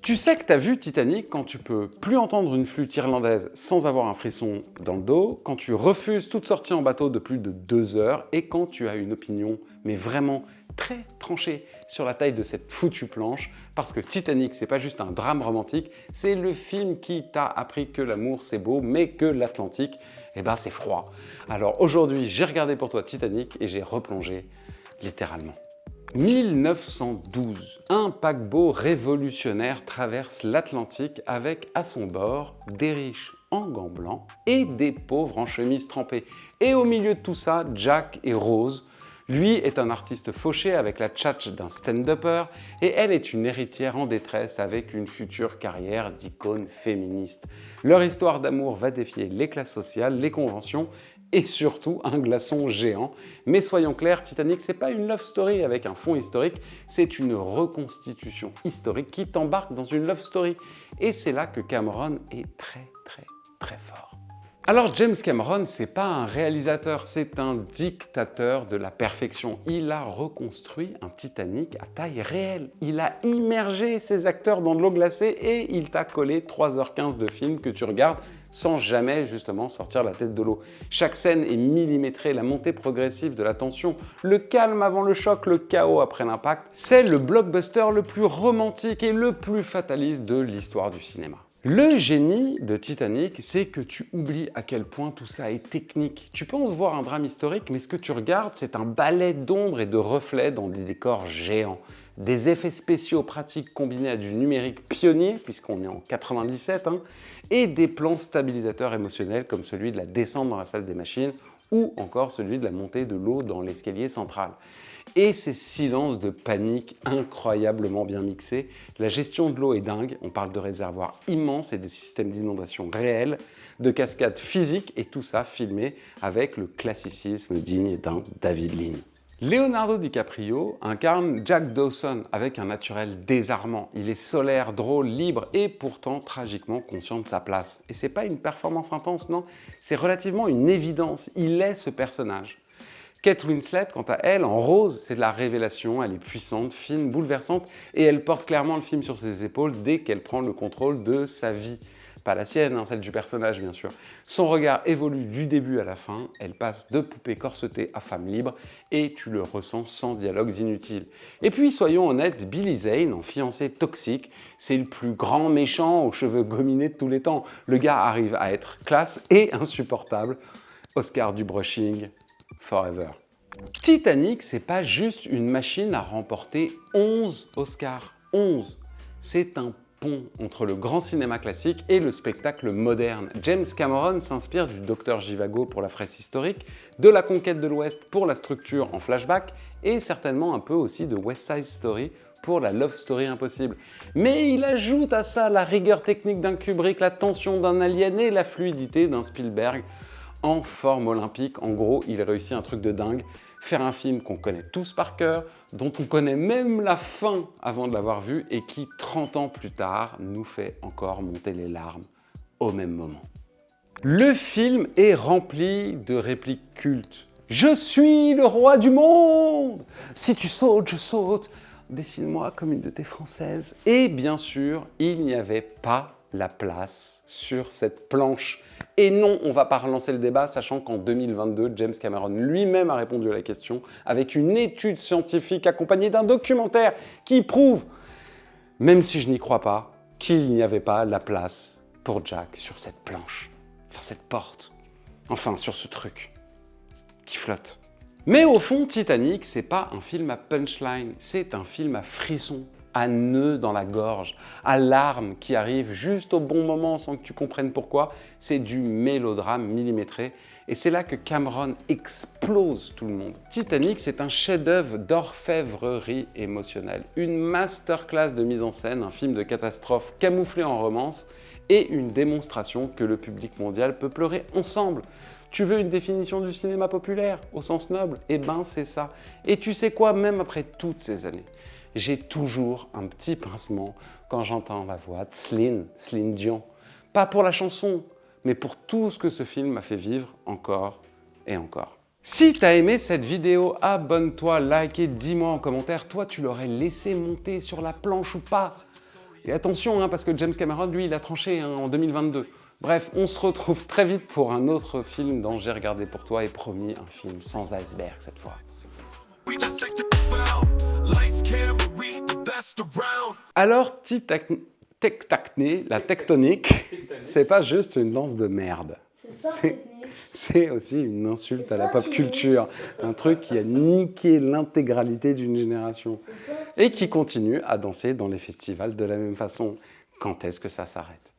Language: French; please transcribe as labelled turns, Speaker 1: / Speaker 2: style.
Speaker 1: Tu sais que t'as vu Titanic quand tu peux plus entendre une flûte irlandaise sans avoir un frisson dans le dos, quand tu refuses toute sortie en bateau de plus de 2 heures et quand tu as une opinion, mais vraiment très tranchée sur la taille de cette foutue planche, parce que Titanic, c'est pas juste un drame romantique, c'est le film qui t'a appris que l'amour c'est beau, mais que l'Atlantique, eh ben c'est froid. Alors aujourd'hui, j'ai regardé pour toi Titanic et j'ai replongé littéralement. 1912, un paquebot révolutionnaire traverse l'Atlantique avec à son bord des riches en gants blancs et des pauvres en chemise trempée. Et au milieu de tout ça, Jack et Rose. Lui est un artiste fauché avec la tchatche d'un stand-upper et elle est une héritière en détresse avec une future carrière d'icône féministe. Leur histoire d'amour va défier les classes sociales, les conventions et surtout un glaçon géant. Mais soyons clairs, Titanic, c'est pas une love story avec un fond historique, c'est une reconstitution historique qui t'embarque dans une love story. Et c'est là que Cameron est très fort. Alors James Cameron, c'est pas un réalisateur, c'est un dictateur de la perfection. Il a reconstruit un Titanic à taille réelle. Il a immergé ses acteurs dans de l'eau glacée et il t'a collé 3h15 de film que tu regardes sans jamais justement sortir la tête de l'eau. Chaque scène est millimétrée, la montée progressive de la tension, le calme avant le choc, le chaos après l'impact. C'est le blockbuster le plus romantique et le plus fataliste de l'histoire du cinéma. Le génie de Titanic, c'est que tu oublies à quel point tout ça est technique. Tu penses voir un drame historique, mais ce que tu regardes, c'est un ballet d'ombres et de reflets dans des décors géants. Des effets spéciaux pratiques combinés à du numérique pionnier, puisqu'on est en 97, et des plans stabilisateurs émotionnels comme celui de la descente dans la salle des machines ou encore celui de la montée de l'eau dans l'escalier central. Et ces silences de panique incroyablement bien mixés. La gestion de l'eau est dingue, on parle de réservoirs immenses et des systèmes d'inondation réels, de cascades physiques et tout ça filmé avec le classicisme digne d'un David Lean. Leonardo DiCaprio incarne Jack Dawson avec un naturel désarmant. Il est solaire, drôle, libre et pourtant tragiquement conscient de sa place. Et c'est pas une performance intense, non, c'est relativement une évidence. Il est ce personnage. Kate Winslet, quant à elle, en Rose, c'est de la révélation, elle est puissante, fine, bouleversante et elle porte clairement le film sur ses épaules dès qu'elle prend le contrôle de sa vie. Pas la sienne, celle du personnage bien sûr. Son regard évolue du début à la fin, elle passe de poupée corsetée à femme libre et tu le ressens sans dialogues inutiles. Et puis soyons honnêtes, Billy Zane, en fiancé toxique, c'est le plus grand méchant aux cheveux gominés de tous les temps. Le gars arrive à être classe et insupportable. Oscar du brushing, forever. Titanic, c'est pas juste une machine à remporter 11 Oscars. 11. C'est un pont entre le grand cinéma classique et le spectacle moderne. James Cameron s'inspire du Dr Zhivago pour la fraise historique, de La Conquête de l'Ouest pour la structure en flashback et certainement un peu aussi de West Side Story pour la love story impossible. Mais il ajoute à ça la rigueur technique d'un Kubrick, la tension d'un Alien et la fluidité d'un Spielberg en forme olympique. En gros, il réussit un truc de dingue. Faire un film qu'on connaît tous par cœur, dont on connaît même la fin avant de l'avoir vu et qui, 30 ans plus tard, nous fait encore monter les larmes au même moment. Le film est rempli de répliques cultes. Je suis le roi du monde! Si tu sautes, je saute. Dessine-moi comme une de tes françaises. Et bien sûr, il n'y avait pas la place sur cette planche. Et non, on ne va pas relancer le débat, sachant qu'en 2022, James Cameron lui-même a répondu à la question avec une étude scientifique accompagnée d'un documentaire qui prouve, même si je n'y crois pas, qu'il n'y avait pas la place pour Jack sur cette planche, enfin cette porte, enfin sur ce truc qui flotte. Mais au fond, Titanic, c'est pas un film à punchline, c'est un film à frisson, à nœuds dans la gorge, à larmes qui arrivent juste au bon moment sans que tu comprennes pourquoi. C'est du mélodrame millimétré et c'est là que Cameron explose tout le monde. Titanic, c'est un chef-d'œuvre d'orfèvrerie émotionnelle, une masterclass de mise en scène, un film de catastrophe camouflé en romance et une démonstration que le public mondial peut pleurer ensemble. Tu veux une définition du cinéma populaire, au sens noble? Eh ben c'est ça. Et tu sais quoi, même après toutes ces années, j'ai toujours un petit pincement quand j'entends la voix de Céline Dion. Pas pour la chanson, mais pour tout ce que ce film m'a fait vivre encore et encore. Si t'as aimé cette vidéo, abonne-toi, like et dis-moi en commentaire, toi tu l'aurais laissé monter sur la planche ou pas? Et attention, hein, parce que James Cameron, lui, il a tranché hein, en 2022. Bref, on se retrouve très vite pour un autre film dans J'ai regardé pour toi et promis, un film sans iceberg cette fois. Alors, tectacné, la tectonique, c'est pas juste une danse de merde. C'est aussi une insulte à la pop culture, un truc qui a niqué l'intégralité d'une génération et qui continue à danser dans les festivals de la même façon. Quand est-ce que ça s'arrête ?